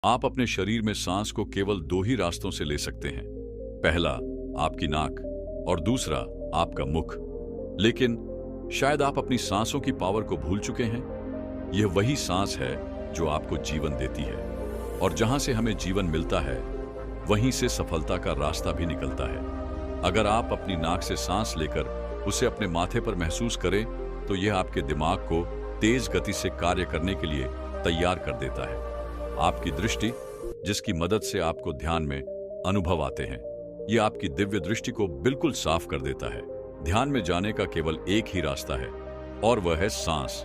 आप अपने शरीर में सांस को केवल दो ही रास्तों से ले सकते हैं। पहला आपकी नाक और दूसरा आपका मुख। लेकिन शायद आप अपनी सांसों की पावर को भूल चुके हैं। यह वही सांस है जो आपको जीवन देती है, और जहां से हमें जीवन मिलता है वहीं से सफलता का रास्ता भी निकलता है। अगर आप अपनी नाक से सांस लेकर उसे अपने माथे पर महसूस करें तो यह आपके दिमाग को तेज गति से कार्य करने के लिए तैयार कर देता है। आपकी दृष्टि, जिसकी मदद से आपको ध्यान में अनुभव आते हैं, यह आपकी दिव्य दृष्टि को बिल्कुल साफ कर देता है। ध्यान में जाने का केवल एक ही रास्ता है और वह है सांस।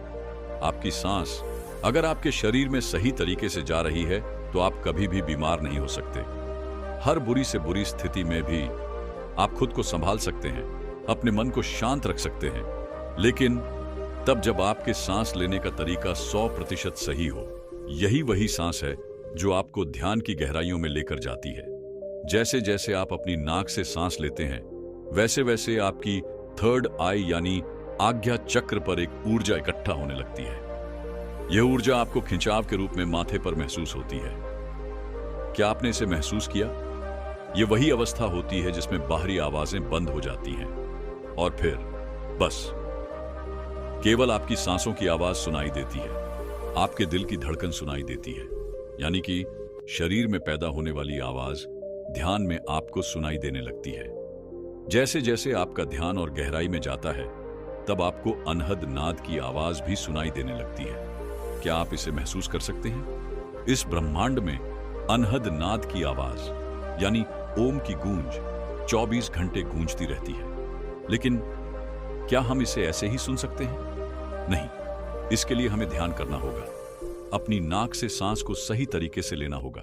आपकी सांस अगर आपके शरीर में सही तरीके से जा रही है तो आप कभी भी बीमार नहीं हो सकते। हर बुरी से बुरी स्थिति में भी आप खुद को संभाल सकते हैं, अपने मन को शांत रख सकते हैं, लेकिन तब जब आपके सांस लेने का तरीका 100% सही हो। यही वही सांस है जो आपको ध्यान की गहराइयों में लेकर जाती है। जैसे जैसे आप अपनी नाक से सांस लेते हैं वैसे वैसे आपकी थर्ड आई यानी आज्ञा चक्र पर एक ऊर्जा इकट्ठा होने लगती है। यह ऊर्जा आपको खिंचाव के रूप में माथे पर महसूस होती है। क्या आपने इसे महसूस किया? यह वही अवस्था होती है जिसमें बाहरी आवाजें बंद हो जाती हैं और फिर बस केवल आपकी सांसों की आवाज सुनाई देती है। आपके दिल की धड़कन सुनाई देती है, यानी कि शरीर में पैदा होने वाली आवाज ध्यान में आपको सुनाई देने लगती है। जैसे जैसे आपका ध्यान और गहराई में जाता है तब आपको अनहद नाद की आवाज भी सुनाई देने लगती है। क्या आप इसे महसूस कर सकते हैं? इस ब्रह्मांड में अनहद नाद की आवाज यानी ओम की गूंज 24 घंटे गूंजती रहती है। लेकिन क्या हम इसे ऐसे ही सुन सकते हैं? नहीं, इसके लिए हमें ध्यान करना होगा। अपनी नाक से सांस को सही तरीके से लेना होगा,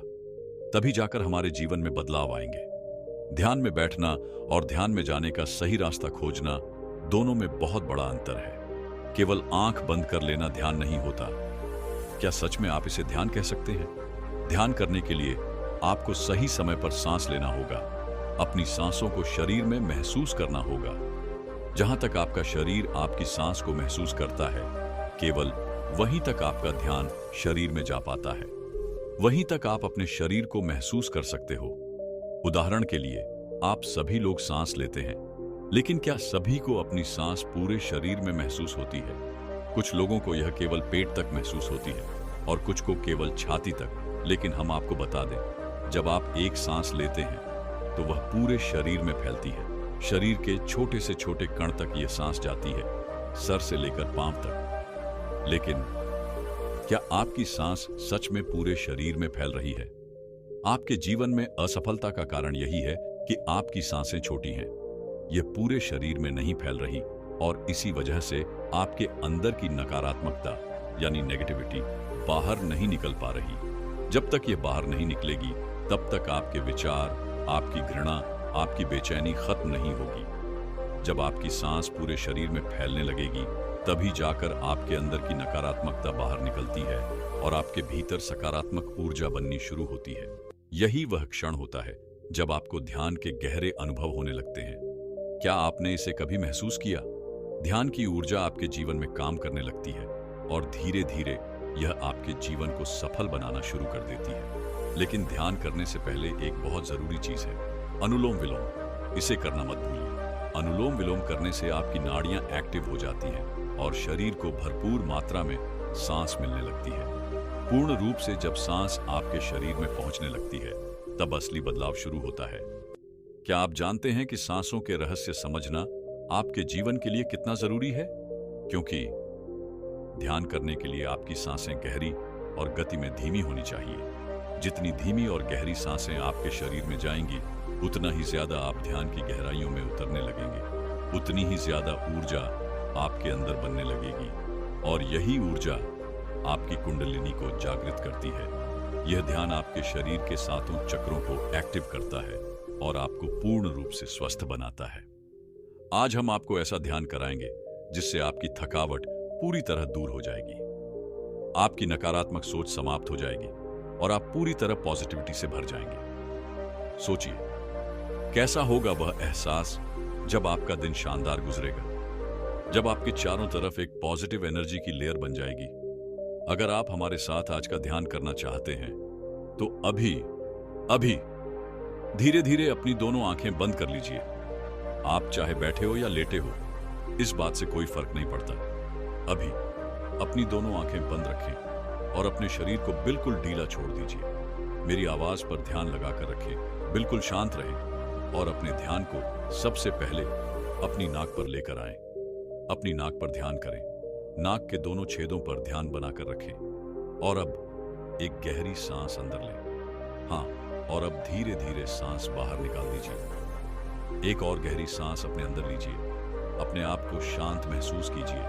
तभी जाकर हमारे जीवन में बदलाव आएंगे। ध्यान में बैठना और ध्यान में जाने का सही रास्ता खोजना, दोनों में बहुत बड़ा अंतर है। केवल आंख बंद कर लेना ध्यान नहीं होता। क्या सच में आप इसे ध्यान कह सकते हैं? ध्यान करने के लिए आपको सही समय पर सांस लेना होगा, अपनी सांसों को शरीर में महसूस करना होगा। जहां तक आपका शरीर आपकी सांस को महसूस करता है, केवल वहीं तक आपका ध्यान शरीर में जा पाता है। वहीं तक आप अपने शरीर को महसूस कर सकते हो। उदाहरण के लिए, आप सभी लोग सांस लेते हैं, लेकिन क्या सभी को अपनी सांस पूरे शरीर में महसूस होती है? कुछ लोगों को यह केवल पेट तक महसूस होती है और कुछ को केवल छाती तक। लेकिन हम आपको बता दें, जब आप एक सांस लेते हैं तो वह पूरे शरीर में फैलती है। शरीर के छोटे से छोटे कण तक यह सांस जाती है, सर से लेकर पांव तक। लेकिन क्या आपकी सांस सच में पूरे शरीर में फैल रही है? आपके जीवन में असफलता का कारण यही है कि आपकी सांसें छोटी हैं। यह पूरे शरीर में नहीं फैल रही और इसी वजह से आपके अंदर की नकारात्मकता यानी नेगेटिविटी बाहर नहीं निकल पा रही। जब तक यह बाहर नहीं निकलेगी तब तक आपके विचार, आपकी घृणा, आपकी बेचैनी खत्म नहीं होगी। जब आपकी सांस पूरे शरीर में फैलने लगेगी तभी जाकर आपके अंदर की नकारात्मकता बाहर निकलती है और आपके भीतर सकारात्मक ऊर्जा बननी शुरू होती है। यही वह क्षण होता है जब आपको ध्यान के गहरे अनुभव होने लगते हैं। क्या आपने इसे कभी महसूस किया? ध्यान की ऊर्जा आपके जीवन में काम करने लगती है और धीरे धीरे यह आपके जीवन को सफल बनाना शुरू कर देती है। लेकिन ध्यान करने से पहले एक बहुत जरूरी चीज है, अनुलोम विलोम। इसे करना मत भूलिए। अनुलोम विलोम करने से आपकी नाड़ियां एक्टिव हो जाती हैं और शरीर को भरपूर मात्रा में सांस मिलने लगती है। पूर्ण रूप से जब सांस आपके शरीर में पहुंचने लगती है तब असली बदलाव शुरू होता है। क्या आप जानते हैं कि सांसों के रहस्य समझना आपके जीवन के लिए कितना जरूरी है? क्योंकि ध्यान करने के लिए आपकी सांसें गहरी और गति में धीमी होनी चाहिए। जितनी धीमी और गहरी सांसें आपके शरीर में जाएंगी, उतना ही ज्यादा आप ध्यान की गहराइयों में उतरने लगेंगे, उतनी ही ज्यादा ऊर्जा आपके अंदर बनने लगेगी और यही ऊर्जा आपकी कुंडलिनी को जागृत करती है। यह ध्यान आपके शरीर के सातों चक्रों को एक्टिव करता है और आपको पूर्ण रूप से स्वस्थ बनाता है। आज हम आपको ऐसा ध्यान कराएंगे जिससे आपकी थकावट पूरी तरह दूर हो जाएगी, आपकी नकारात्मक सोच समाप्त हो जाएगी और आप पूरी तरह पॉजिटिविटी से भर जाएंगे। सोचिए, कैसा होगा वह एहसास जब आपका दिन शानदार गुजरेगा, जब आपके चारों तरफ एक पॉजिटिव एनर्जी की लेयर बन जाएगी। अगर आप हमारे साथ आज का ध्यान करना चाहते हैं तो अभी अभी धीरे धीरे अपनी दोनों आंखें बंद कर लीजिए। आप चाहे बैठे हो या लेटे हो, इस बात से कोई फर्क नहीं पड़ता। अभी अपनी दोनों आंखें बंद रखें और अपने शरीर को बिल्कुल ढीला छोड़ दीजिए। मेरी आवाज पर ध्यान लगाकर रखें, बिल्कुल शांत रहें और अपने ध्यान को सबसे पहले अपनी नाक पर लेकर आएं। अपनी नाक पर ध्यान करें, नाक के दोनों छेदों पर ध्यान बनाकर रखें और अब एक गहरी सांस अंदर लें। हाँ, और अब धीरे धीरे सांस बाहर निकाल दीजिए। एक और गहरी सांस अपने अंदर लीजिए। अपने आप को शांत महसूस कीजिए।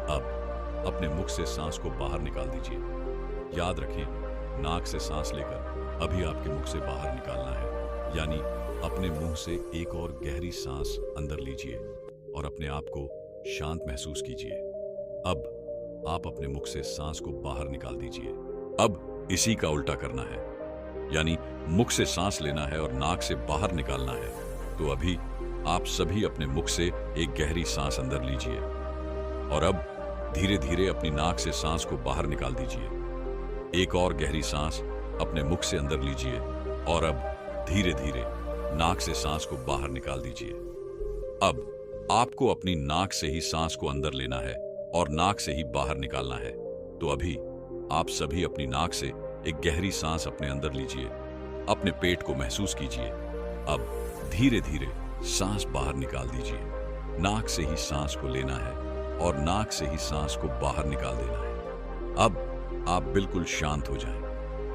अब अपने मुख से सांस को बाहर निकाल दीजिए। याद रखें, नाक से सांस लेकर अभी आपके मुख से बाहर निकालना है, यानी अपने मुंह से एक और गहरी सांस अंदर लीजिए और अपने आप को शांत महसूस कीजिए। अब आप अपने मुख से सांस को बाहर निकाल दीजिए। अब इसी का उल्टा करना है, यानी मुख से सांस लेना है और नाक से बाहर निकालना है। तो अभी आप सभी अपने मुख से एक गहरी सांस अंदर लीजिए और अब धीरे धीरे अपनी नाक से सांस को बाहर निकाल दीजिए। एक और गहरी सांस अपने मुख से अंदर लीजिए और अब धीरे धीरे नाक से सांस को बाहर निकाल दीजिए। अब आपको अपनी नाक से ही सांस को अंदर लेना है और नाक से ही बाहर निकालना है। तो अभी आप सभी अपनी नाक से एक गहरी सांस अपने अंदर लीजिए। अपने पेट को महसूस कीजिए। अब धीरे धीरे सांस बाहर निकाल दीजिए। नाक से ही सांस को लेना है और नाक से ही सांस को बाहर निकाल देना है। अब आप बिल्कुल शांत हो जाएं,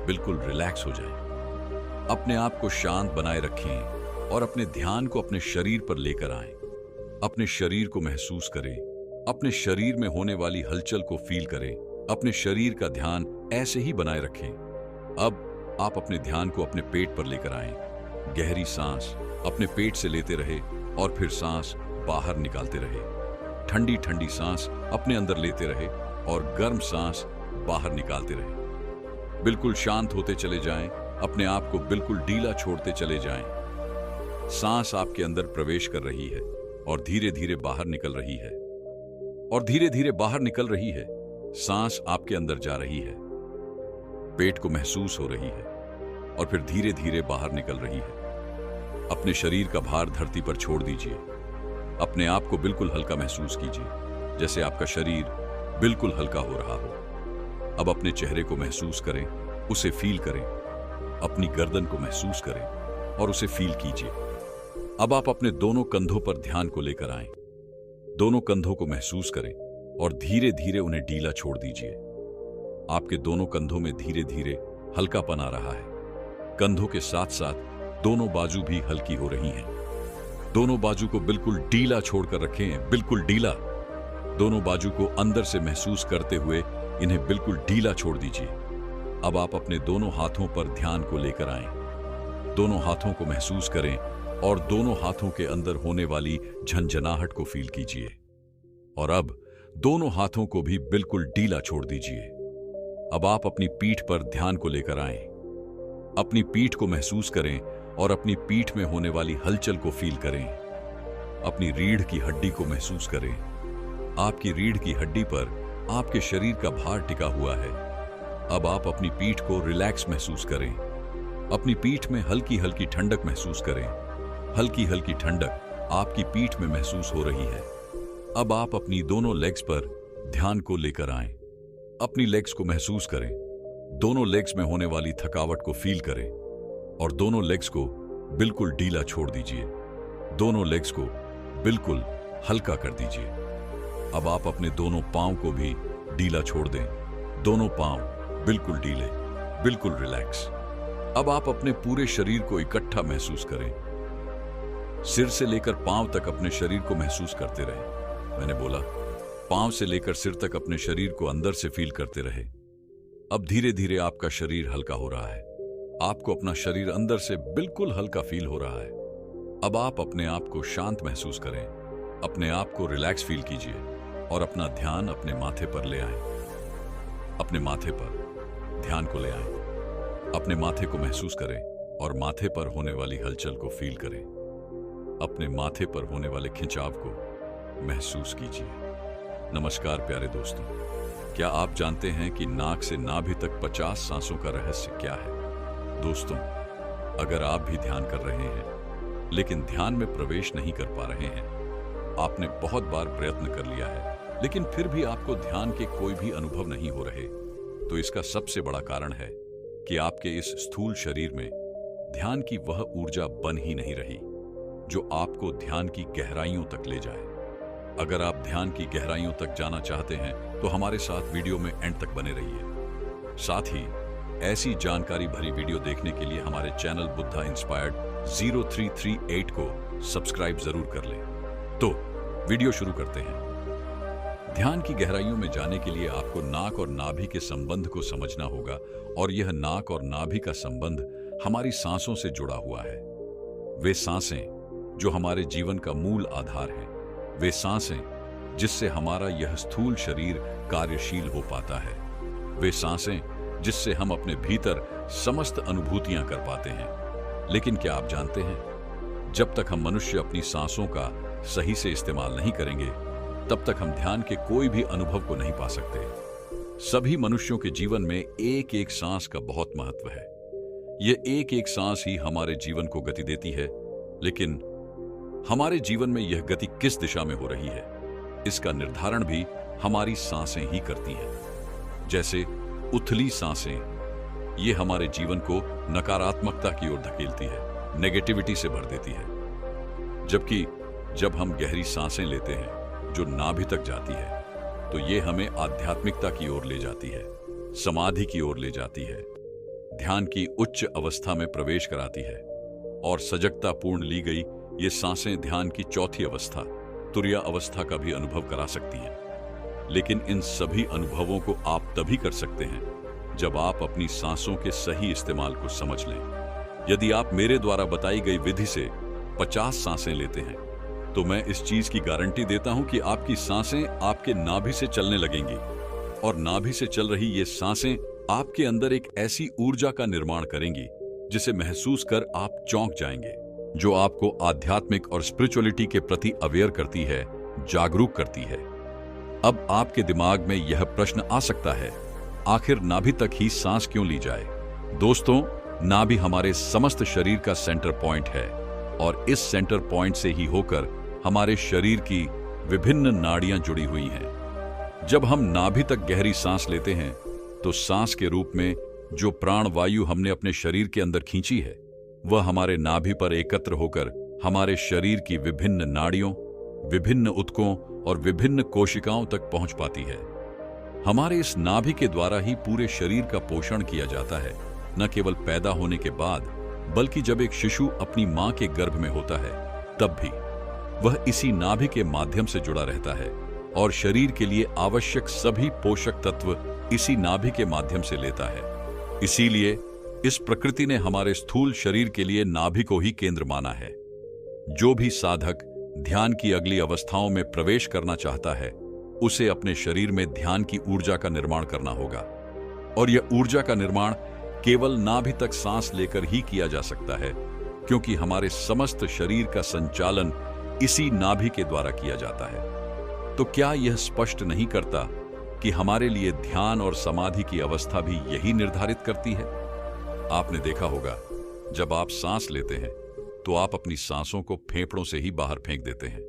बिल्कुल रिलैक्स हो जाएं। अपने आप को शांत बनाए रखें और अपने ध्यान को अपने शरीर पर लेकर आएं। अपने शरीर को महसूस करें, अपने शरीर में होने वाली हलचल को फील करें। अपने शरीर का ध्यान ऐसे ही बनाए रखें। अब आप अपने ध्यान को अपने पेट पर लेकर आएं। गहरी सांस अपने पेट से लेते रहे और फिर सांस बाहर निकालते रहे। ठंडी ठंडी सांस अपने अंदर लेते रहे और गर्म सांस बाहर निकालते रहे। बिल्कुल शांत होते चले जाएं, अपने आप को बिल्कुल ढीला छोड़ते चले जाएं। सांस आपके अंदर प्रवेश कर रही है और धीरे धीरे बाहर निकल रही है और धीरे धीरे बाहर निकल रही है। सांस आपके अंदर जा रही है, पेट को महसूस हो रही है और फिर धीरे धीरे बाहर निकल रही है। अपने शरीर का भार धरती पर छोड़ दीजिए। अपने आप को बिल्कुल हल्का महसूस कीजिए, जैसे आपका शरीर बिल्कुल हल्का हो रहा हो। अब अपने चेहरे को महसूस करें, उसे फील करें। अपनी गर्दन को महसूस करें और उसे फील कीजिए। अब आप अपने दोनों कंधों पर ध्यान को लेकर आएं। दोनों कंधों को महसूस करें और धीरे धीरे उन्हें ढीला छोड़ दीजिए। आपके दोनों कंधों में धीरे धीरे हल्कापन आ रहा है। कंधों के साथ साथ दोनों बाजू भी हल्की हो रही हैं। दोनों बाजू को बिल्कुल ढीला छोड़कर रखें, बिल्कुल ढीला। दोनों बाजू को अंदर से महसूस करते हुए इन्हें बिल्कुल ढीला छोड़ दीजिए। अब आप अपने दोनों हाथों पर ध्यान को लेकर आएं। दोनों हाथों को महसूस करें और दोनों हाथों के अंदर होने वाली झंझनाहट को फील कीजिए। और अब दोनों हाथों को भी बिल्कुल ढीला छोड़ दीजिए। अब आप अपनी पीठ पर ध्यान को लेकर आएं। अपनी पीठ को महसूस करें और अपनी पीठ में होने वाली हलचल को फील करें। अपनी रीढ़ की हड्डी को महसूस करें। आपकी रीढ़ की हड्डी पर आपके शरीर का भार टिका हुआ है। अब आप अपनी पीठ को रिलैक्स महसूस करें। अपनी पीठ में हल्की हल्की ठंडक महसूस करें। हल्की हल्की ठंडक आपकी पीठ में महसूस हो रही है। अब आप अपनी दोनों लेग्स पर ध्यान को लेकर आएं। अपनी लेग्स को महसूस करें। दोनों लेग्स में होने वाली थकावट को फील करें और दोनों लेग्स को बिल्कुल ढीला छोड़ दीजिए। दोनों लेग्स को बिल्कुल हल्का कर दीजिए। अब आप अपने दोनों पांव को भी ढीला छोड़ दें। दोनों पांव बिल्कुल ढीले, बिल्कुल रिलैक्स। अब आप अपने पूरे शरीर को इकट्ठा महसूस करें। सिर से लेकर पांव तक अपने शरीर को महसूस करते रहे। मैंने बोला पांव से लेकर सिर तक अपने शरीर को अंदर से फील करते रहे। अब धीरे धीरे आपका शरीर हल्का हो रहा है। आपको अपना शरीर अंदर से बिल्कुल हल्का फील हो रहा है। अब आप अपने आप को शांत महसूस करें। अपने आप को रिलैक्स फील कीजिए और अपना ध्यान अपने माथे पर ले आएं। अपने माथे पर ध्यान को ले आएं। अपने माथे को महसूस करें और माथे पर होने वाली हलचल को फील करें। अपने माथे पर होने वाले खिंचाव को महसूस कीजिए। नमस्कार प्यारे दोस्तों, क्या आप जानते हैं कि नाक से नाभि तक 50 सांसों का रहस्य क्या है? दोस्तों, अगर आप भी ध्यान कर रहे हैं लेकिन ध्यान में प्रवेश नहीं कर पा रहे हैं, आपने बहुत बार प्रयत्न कर लिया है लेकिन फिर भी आपको ध्यान के कोई भी अनुभव नहीं हो रहे, तो इसका सबसे बड़ा कारण है कि आपके इस स्थूल शरीर में ध्यान की वह ऊर्जा बन ही नहीं रही जो आपको ध्यान की गहराइयों तक ले जाए। अगर आप ध्यान की गहराइयों तक जाना चाहते हैं तो हमारे साथ वीडियो में एंड तक बने रहिए। साथ ही ऐसी जानकारी भरी वीडियो देखने के लिए हमारे चैनल बुद्धा इंस्पायर्ड 0338 को सब्सक्राइब जरूर कर लें। तो वीडियो शुरू करते हैं। ध्यान की गहराइयों में जाने के लिए आपको नाक और नाभि के संबंध को समझना होगा, और यह नाक और नाभि का संबंध हमारी सांसों से जुड़ा हुआ है। वे सांसें जो हमारे जीवन का मूल आधार हैं, वे सांसें जिससे हमारा यह स्थूल शरीर कार्यशील हो पाता है, वे सांसें जिससे हम अपने भीतर समस्त अनुभूतियां कर पाते हैं। लेकिन क्या आप जानते हैं, जब तक हम मनुष्य अपनी सांसों का सही से इस्तेमाल नहीं करेंगे, तब तक हम ध्यान के कोई भी अनुभव को नहीं पा सकते। सभी मनुष्यों के जीवन में एक एक सांस का बहुत महत्व है। यह एक एक सांस ही हमारे जीवन को गति देती है, लेकिन हमारे जीवन में यह गति किस दिशा में हो रही है, इसका निर्धारण भी हमारी सांसें ही करती हैं। जैसे उथली सांसें, ये हमारे जीवन को नकारात्मकता की ओर धकेलती है, नेगेटिविटी से भर देती है, जबकि जब हम गहरी सांसें लेते हैं जो नाभि तक जाती है, तो ये हमें आध्यात्मिकता की ओर ले जाती है, समाधि की ओर ले जाती है, ध्यान की उच्च अवस्था में प्रवेश कराती है। और सजगता पूर्ण ली गई ये सांसें ध्यान की चौथी अवस्था, तुर्या अवस्था का भी अनुभव करा सकती हैं। लेकिन इन सभी अनुभवों को आप तभी कर सकते हैं जब आप अपनी सांसों के सही इस्तेमाल को समझ लें। यदि आप मेरे द्वारा बताई गई विधि से 50 सांसें लेते हैं, तो मैं इस चीज की गारंटी देता हूं कि आपकी सांसें आपके नाभि से चलने लगेंगी, और नाभि से चल रही ये सांसें आपके अंदर एक ऐसी ऊर्जा का निर्माण करेंगी जिसे महसूस कर आप चौंक जाएंगे, जो आपको आध्यात्मिक और स्पिरिचुअलिटी के प्रति अवेयर करती है, जागरूक करती है। अब आपके दिमाग में यह प्रश्न आ सकता है, आखिर नाभि तक ही सांस क्यों ली जाए? दोस्तों, नाभि हमारे समस्त शरीर का सेंटर पॉइंट है, और इस सेंटर पॉइंट से ही होकर हमारे शरीर की विभिन्न नाड़ियां जुड़ी हुई हैं। जब हम नाभि तक गहरी सांस लेते हैं, तो सांस के रूप में जो प्राण वायु हमने अपने शरीर के अंदर खींची है, वह हमारे नाभि पर एकत्र होकर हमारे शरीर की विभिन्न नाड़ियों, विभिन्न ऊतकों और विभिन्न कोशिकाओं तक पहुंच पाती है। हमारे इस नाभि के द्वारा ही पूरे शरीर का पोषण किया जाता है, न केवल पैदा होने के बाद, बल्कि जब एक शिशु अपनी मां के गर्भ में होता है, तब भी वह इसी नाभि के माध्यम से जुड़ा रहता है, और शरीर के लिए आवश्यक सभी पोषक तत्व इसी नाभि के माध्यम से लेता है। इसीलिए इस प्रकृति ने हमारे स्थूल शरीर के लिए नाभि को ही केंद्र माना है। जो भी साधक ध्यान की अगली अवस्थाओं में प्रवेश करना चाहता है, उसे अपने शरीर में ध्यान की ऊर्जा का निर्माण करना होगा, और यह ऊर्जा का निर्माण केवल नाभि तक सांस लेकर ही किया जा सकता है, क्योंकि हमारे समस्त शरीर का संचालन इसी नाभि के द्वारा किया जाता है। तो क्या यह स्पष्ट नहीं करता कि हमारे लिए ध्यान और समाधि की अवस्था भी यही निर्धारित करती है? आपने देखा होगा, जब आप सांस लेते हैं तो आप अपनी सांसों को फेफड़ों से ही बाहर फेंक देते हैं,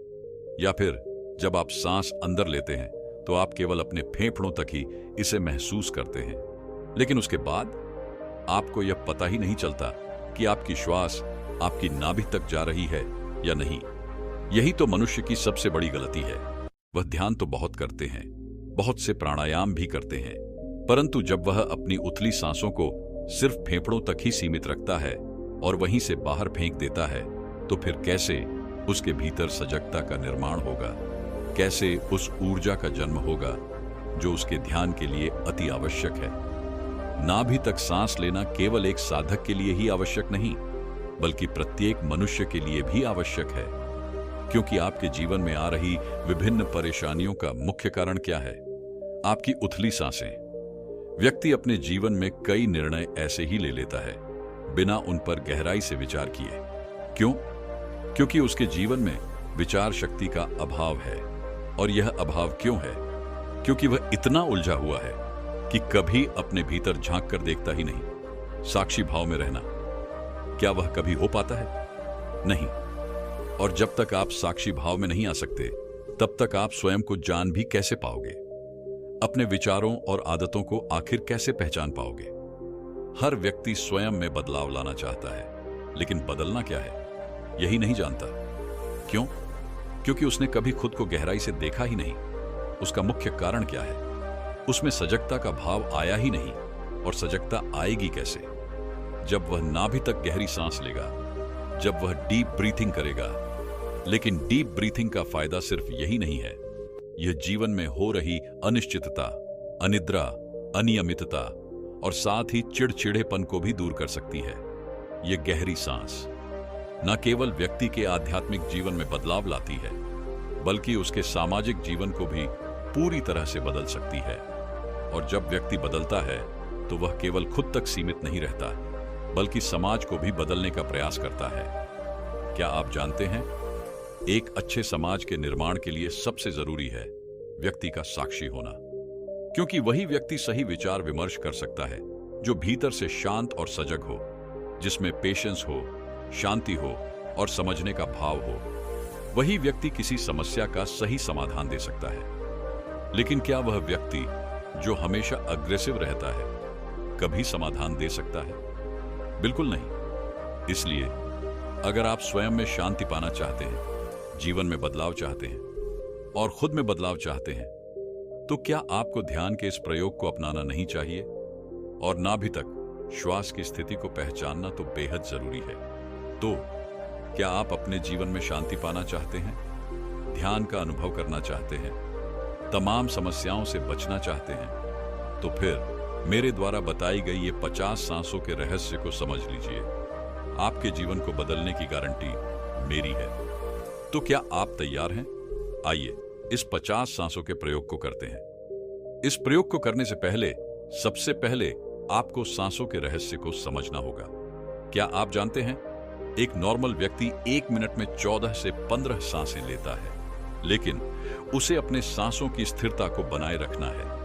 या फिर जब आप सांस अंदर लेते हैं तो आप केवल अपने फेफड़ों तक ही इसे महसूस करते हैं, लेकिन उसके बाद आपको यह पता ही नहीं चलता कि आपकी श्वास आपकी नाभि तक जा रही है या नहीं। यही तो मनुष्य की सबसे बड़ी गलती है। वह ध्यान तो बहुत करते हैं, बहुत से प्राणायाम भी करते हैं, परंतु जब वह अपनी उथली सांसों को सिर्फ फेफड़ों तक ही सीमित रखता है और वहीं से बाहर फेंक देता है, तो फिर कैसे उसके भीतर सजगता का निर्माण होगा? कैसे उस ऊर्जा का जन्म होगा जो उसके ध्यान के लिए अति आवश्यक है? नाभि तक सांस लेना केवल एक साधक के लिए ही आवश्यक नहीं, बल्कि प्रत्येक मनुष्य के लिए भी आवश्यक है, क्योंकि आपके जीवन में आ रही विभिन्न परेशानियों का मुख्य कारण क्या है? आपकी उथली सांसें। व्यक्ति अपने जीवन में कई निर्णय ऐसे ही ले लेता है, बिना उन पर गहराई से विचार किए। क्यों? क्योंकि उसके जीवन में विचार शक्ति का अभाव है। और यह अभाव क्यों है? क्योंकि वह इतना उलझा हुआ है कि कभी अपने भीतर झांक कर देखता ही नहीं। साक्षी भाव में रहना, क्या वह कभी हो पाता है? नहीं। और जब तक आप साक्षी भाव में नहीं आ सकते, तब तक आप स्वयं को जान भी कैसे पाओगे? अपने विचारों और आदतों को आखिर कैसे पहचान पाओगे? हर व्यक्ति स्वयं में बदलाव लाना चाहता है, लेकिन बदलना क्या है, यही नहीं जानता। क्यों? क्योंकि उसने कभी खुद को गहराई से देखा ही नहीं। उसका मुख्य कारण क्या है? उसमें सजगता का भाव आया ही नहीं। और सजगता आएगी कैसे? जब वह नाभि तक गहरी सांस लेगा, जब वह डीप ब्रीथिंग करेगा। लेकिन डीप ब्रीथिंग का फायदा सिर्फ यही नहीं है, यह जीवन में हो रही अनिश्चितता, अनिद्रा, अनियमितता और साथ ही चिड़चिड़ेपन को भी दूर कर सकती है। यह गहरी सांस न केवल व्यक्ति के आध्यात्मिक जीवन में बदलाव लाती है, बल्कि उसके सामाजिक जीवन को भी पूरी तरह से बदल सकती है। और जब व्यक्ति बदलता है, तो वह केवल खुद तक सीमित नहीं रहता, बल्कि समाज को भी बदलने का प्रयास करता है। क्या आप जानते हैं, एक अच्छे समाज के निर्माण के लिए सबसे जरूरी है व्यक्ति का साक्षी होना। क्योंकि वही व्यक्ति सही विचार विमर्श कर सकता है जो भीतर से शांत और सजग हो, जिसमें पेशेंस हो, शांति हो और समझने का भाव हो। वही व्यक्ति किसी समस्या का सही समाधान दे सकता है। लेकिन क्या वह व्यक्ति जो हमेशा अग्रेसिव रहता है कभी समाधान दे सकता है? बिल्कुल नहीं। इसलिए अगर आप स्वयं में शांति पाना चाहते हैं, जीवन में बदलाव चाहते हैं और खुद में बदलाव चाहते हैं, तो क्या आपको ध्यान के इस प्रयोग को अपनाना नहीं चाहिए? और नाभि तक श्वास की स्थिति को पहचानना तो बेहद जरूरी है। तो क्या आप अपने जीवन में शांति पाना चाहते हैं, ध्यान का अनुभव करना चाहते हैं, तमाम समस्याओं से बचना चाहते हैं? तो फिर मेरे द्वारा बताई गई ये 50 सांसों के रहस्य को समझ लीजिए। आपके जीवन को बदलने की गारंटी मेरी है। तो क्या आप तैयार हैं? आइए इस 50 सांसों के प्रयोग को करते हैं। इस प्रयोग को करने से पहले सबसे पहले आपको सांसों के रहस्य को समझना होगा। क्या आप जानते हैं, एक नॉर्मल व्यक्ति 1 मिनट में 14 से 15 सांसें लेता है, लेकिन उसे अपने सांसों की स्थिरता को बनाए रखना है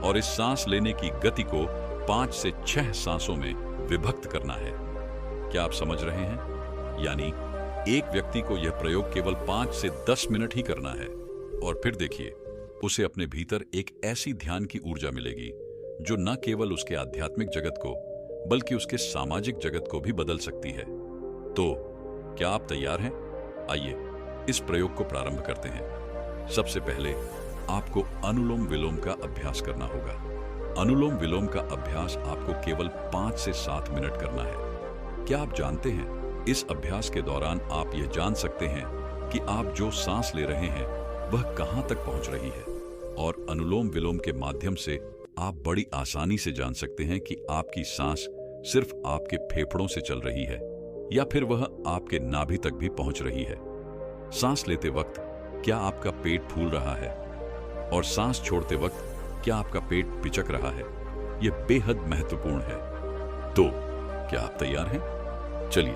और इस सांस लेने की गति को 5 से 6 सांसों में विभक्त करना है। क्या आप समझ रहे हैं? यानी एक व्यक्ति को यह प्रयोग केवल 5 से 10 मिनट ही करना है और फिर देखिए, उसे अपने भीतर एक ऐसी ध्यान की ऊर्जा मिलेगी जो न केवल उसके आध्यात्मिक जगत को बल्कि उसके सामाजिक जगत को भी बदल सकती है। तो क्या आप तैयार हैं? आइए इस प्रयोग को प्रारंभ करते हैं। सबसे पहले आपको अनुलोम विलोम का अभ्यास करना होगा। अनुलोम विलोम का अभ्यास आपको केवल 5 से 7 मिनट करना है। क्या आप जानते हैं, इस अभ्यास के दौरान आप यह जान सकते हैं कि आप जो सांस ले रहे हैं वह कहां तक पहुंच रही है। और अनुलोम विलोम के माध्यम से आप बड़ी आसानी से जान सकते हैं कि आपकी सांस सिर्फ आपके फेफड़ों से चल रही है या फिर वह आपके नाभि तक भी पहुंच रही है। सांस लेते वक्त क्या आपका पेट फूल रहा है और सांस छोड़ते वक्त क्या आपका पेट पिचक रहा है? यह बेहद महत्वपूर्ण है। तो क्या आप तैयार हैं? चलिए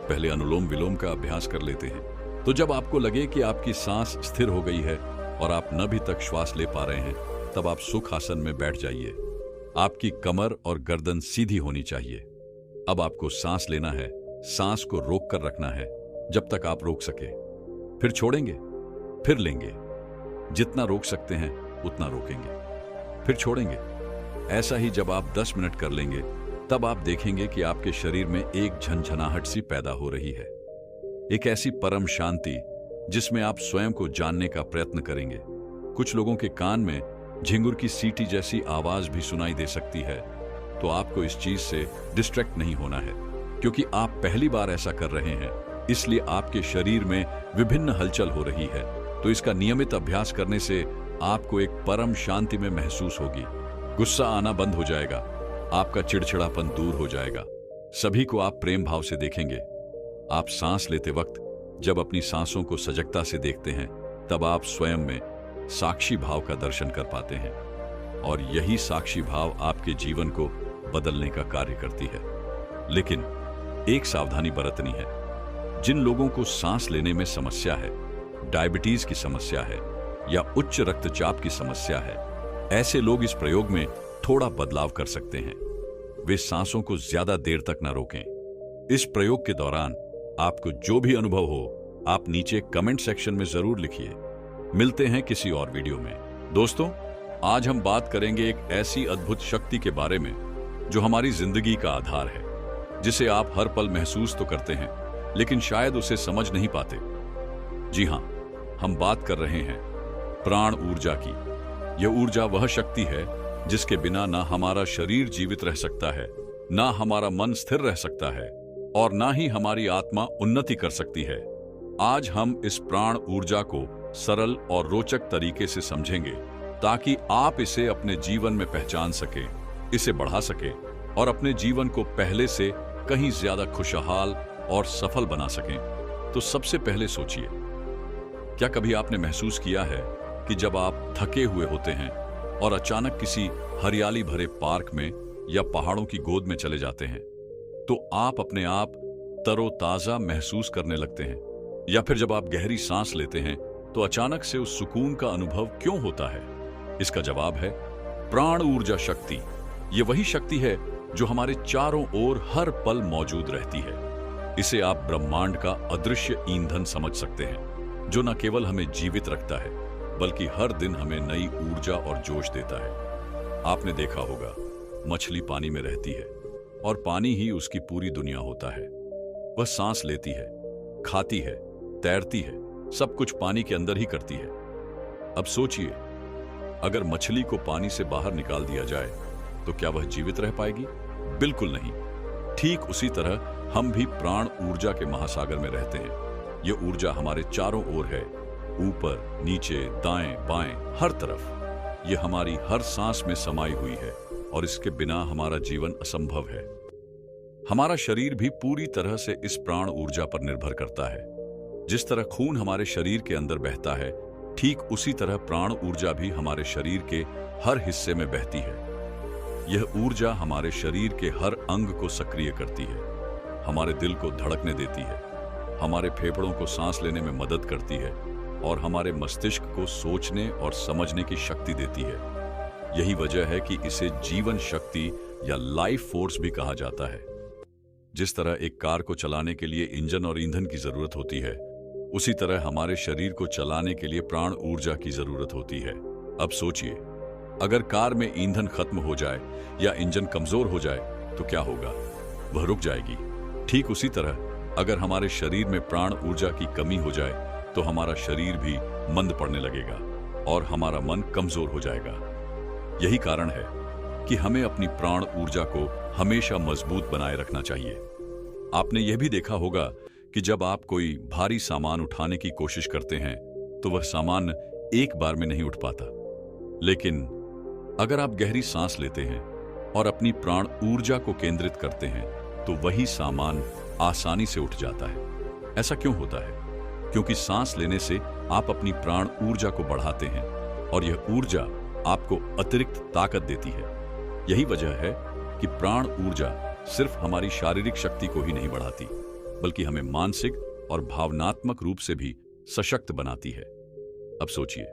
पहले अनुलोम विलोम का अभ्यास कर लेते हैं। तो जब आपको लगे कि आपकी सांस स्थिर हो गई है और आप नाभि तक श्वास ले पा रहे हैं, तब आप सुख आसन में बैठ जाइए। आपकी कमर और गर्दन सीधी होनी चाहिए। अब आपको सांस लेना है, सांस को रोक कर रखना है जब तक आप रोक सके, फिर छोड़ेंगे, फिर लेंगे। जितना रोक सकते हैं उतना रोकेंगे, फिर छोड़ेंगे। ऐसा ही जब आप 10 मिनट कर लेंगे, तब आप देखेंगे कि आपके शरीर में एक झनझनाहट सी पैदा हो रही है, एक ऐसी परम शांति जिसमें आप स्वयं को जानने का प्रयत्न करेंगे। कुछ लोगों के कान में झिंगुर की सीटी जैसी आवाज भी सुनाई दे सकती है। तो आपको इस चीज से डिस्ट्रैक्ट नहीं होना है, क्योंकि आप पहली बार ऐसा कर रहे हैं, इसलिए आपके शरीर में विभिन्न हलचल हो रही है। तो इसका नियमित अभ्यास करने से आपको एक परम शांति में महसूस होगी। गुस्सा आना बंद हो जाएगा, आपका चिड़चिड़ापन दूर हो जाएगा, सभी को आप प्रेम भाव से देखेंगे। आप सांस लेते वक्त जब अपनी सांसों को सजगता से देखते हैं, तब आप स्वयं में साक्षी भाव का दर्शन कर पाते हैं और यही साक्षी भाव आपके जीवन को बदलने का कार्य करती है। लेकिन एक सावधानी बरतनी है। जिन लोगों को सांस लेने में समस्या है, डायबिटीज की समस्या है या उच्च रक्तचाप की समस्या है, ऐसे लोग इस प्रयोग में थोड़ा बदलाव कर सकते हैं। वे सांसों को ज्यादा देर तक न रोकें। इस प्रयोग के दौरान आपको जो भी अनुभव हो, आप नीचे कमेंट सेक्शन में जरूर लिखिए। मिलते हैं किसी और वीडियो में। दोस्तों, आज हम बात करेंगे एक ऐसी अद्भुत शक्ति के बारे में जो हमारी जिंदगी का आधार है, जिसे आप हर पल महसूस तो करते हैं, लेकिन शायद उसे समझ नहीं पाते। जी हां, हम बात कर रहे हैं प्राण ऊर्जा की। यह ऊर्जा वह शक्ति है जिसके बिना ना हमारा शरीर जीवित रह सकता है, ना हमारा मन स्थिर रह सकता है और ना ही हमारी आत्मा उन्नति कर सकती है। आज हम इस प्राण ऊर्जा को सरल और रोचक तरीके से समझेंगे ताकि आप इसे अपने जीवन में पहचान सकें, इसे बढ़ा सकें और अपने जीवन को पहले से कहीं ज्यादा खुशहाल और सफल बना सकें। तो सबसे पहले सोचिए, क्या कभी आपने महसूस किया है कि जब आप थके हुए होते हैं और अचानक किसी हरियाली भरे पार्क में या पहाड़ों की गोद में चले जाते हैं, तो आप अपने आप तरोताजा महसूस करने लगते हैं? या फिर जब आप गहरी सांस लेते हैं तो अचानक से उस सुकून का अनुभव क्यों होता है? इसका जवाब है प्राण ऊर्जा शक्ति। ये वही शक्ति है जो हमारे चारों ओर हर पल मौजूद रहती है। इसे आप ब्रह्मांड का अदृश्य ईंधन समझ सकते हैं, जो न केवल हमें जीवित रखता है बल्कि हर दिन हमें नई ऊर्जा और जोश देता है। आपने देखा होगा, मछली पानी में रहती है और पानी ही उसकी पूरी दुनिया होता है। वह सांस लेती है, खाती है, तैरती है, सब कुछ पानी के अंदर ही करती है। अब सोचिए, अगर मछली को पानी से बाहर निकाल दिया जाए तो क्या वह जीवित रह पाएगी? बिल्कुल नहीं। ठीक उसी तरह हम भी प्राण ऊर्जा के महासागर में रहते हैं। यह ऊर्जा हमारे चारों ओर है, ऊपर, नीचे, दाएं, बाएं, हर तरफ। यह हमारी हर सांस में समाई हुई है और इसके बिना हमारा जीवन असंभव है। हमारा शरीर भी पूरी तरह से इस प्राण ऊर्जा पर निर्भर करता है। जिस तरह खून हमारे शरीर के अंदर बहता है, ठीक उसी तरह प्राण ऊर्जा भी हमारे शरीर के हर हिस्से में बहती है। यह ऊर्जा हमारे शरीर के हर अंग को सक्रिय करती है, हमारे दिल को धड़कने देती है, हमारे फेफड़ों को सांस लेने में मदद करती है और हमारे मस्तिष्क को सोचने और समझने की शक्ति देती है। यही वजह है कि इसे जीवन शक्ति या लाइफ फोर्स भी कहा जाता है। जिस तरह एक कार को चलाने के लिए इंजन और ईंधन की जरूरत होती है, उसी तरह हमारे शरीर को चलाने के लिए प्राण ऊर्जा की जरूरत होती है। अब सोचिए, अगर कार में ईंधन खत्म हो जाए या इंजन कमजोर हो जाए तो क्या होगा? वह रुक जाएगी। ठीक उसी तरह अगर हमारे शरीर में प्राण ऊर्जा की कमी हो जाए तो हमारा शरीर भी मंद पड़ने लगेगा और हमारा मन कमजोर हो जाएगा। यही कारण है कि हमें अपनी प्राण ऊर्जा को हमेशा मजबूत बनाए रखना चाहिए। आपने यह भी देखा होगा कि जब आप कोई भारी सामान उठाने की कोशिश करते हैं तो वह सामान एक बार में नहीं उठ पाता, लेकिन अगर आप गहरी सांस लेते हैं और अपनी प्राण ऊर्जा को केंद्रित करते हैं तो वही सामान आसानी से उठ जाता है। ऐसा क्यों होता है? क्योंकि सांस लेने से आप अपनी प्राण ऊर्जा को बढ़ाते हैं और यह ऊर्जा आपको अतिरिक्त ताकत देती है। यही वजह है कि प्राण ऊर्जा सिर्फ हमारी शारीरिक शक्ति को ही नहीं बढ़ाती, बल्कि हमें मानसिक और भावनात्मक रूप से भी सशक्त बनाती है। अब सोचिए,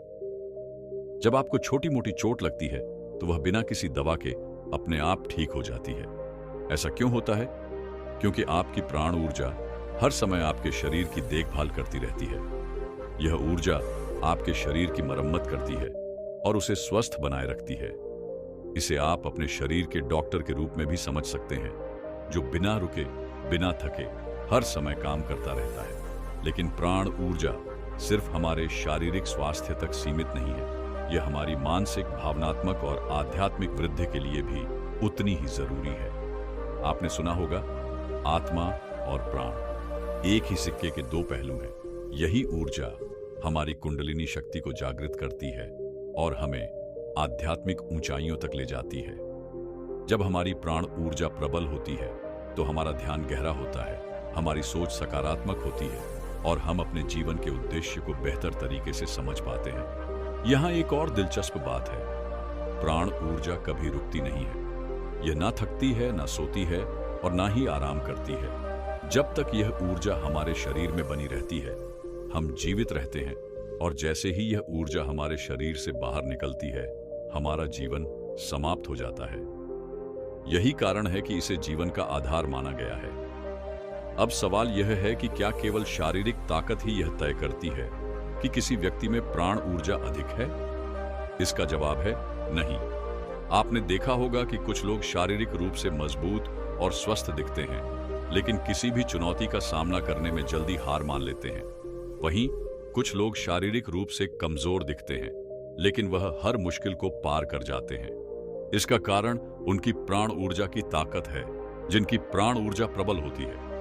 जब आपको छोटी मोटी चोट लगती है तो वह बिना किसी दवा के अपने आप ठीक हो जाती है। ऐसा क्यों होता है? क्योंकि आपकी प्राण ऊर्जा हर समय आपके शरीर की देखभाल करती रहती है। यह ऊर्जा आपके शरीर की मरम्मत करती है और उसे स्वस्थ बनाए रखती है। इसे आप अपने शरीर के डॉक्टर के रूप में भी समझ सकते हैं, जो बिना रुके, बिना थके हर समय काम करता रहता है। लेकिन प्राण ऊर्जा सिर्फ हमारे शारीरिक स्वास्थ्य तक सीमित नहीं है। यह हमारी मानसिक, भावनात्मक और आध्यात्मिक वृद्धि के लिए भी उतनी ही जरूरी है। आपने सुना होगा, आत्मा और प्राण एक ही सिक्के के दो पहलू हैं। यही ऊर्जा हमारी कुंडलिनी शक्ति को जागृत करती है और हमें आध्यात्मिक ऊंचाइयों तक ले जाती है। जब हमारी प्राण ऊर्जा प्रबल होती है तो हमारा ध्यान गहरा होता है, हमारी सोच सकारात्मक होती है और हम अपने जीवन के उद्देश्य को बेहतर तरीके से समझ पाते हैं। यहाँ एक और दिलचस्प बात है, प्राण ऊर्जा कभी रुकती नहीं है। यह ना थकती है, ना सोती है और ना ही आराम करती है। जब तक यह ऊर्जा हमारे शरीर में बनी रहती है, हम जीवित रहते हैं और जैसे ही यह ऊर्जा हमारे शरीर से बाहर निकलती है, हमारा जीवन समाप्त हो जाता है। यही कारण है कि इसे जीवन का आधार माना गया है। अब सवाल यह है कि क्या केवल शारीरिक ताकत ही यह तय करती है कि किसी व्यक्ति में प्राण ऊर्जा अधिक है? इसका जवाब है नहीं। आपने देखा होगा कि कुछ लोग शारीरिक रूप से मजबूत और स्वस्थ दिखते हैं, लेकिन किसी भी चुनौती का सामना करने में जल्दी हार मान लेते हैं। वहीं कुछ लोग शारीरिक रूप से कमजोर दिखते हैं, लेकिन वह हर मुश्किल को पार कर जाते हैं। इसका कारण उनकी प्राण ऊर्जा की ताकत है। जिनकी प्राण ऊर्जा प्रबल होती है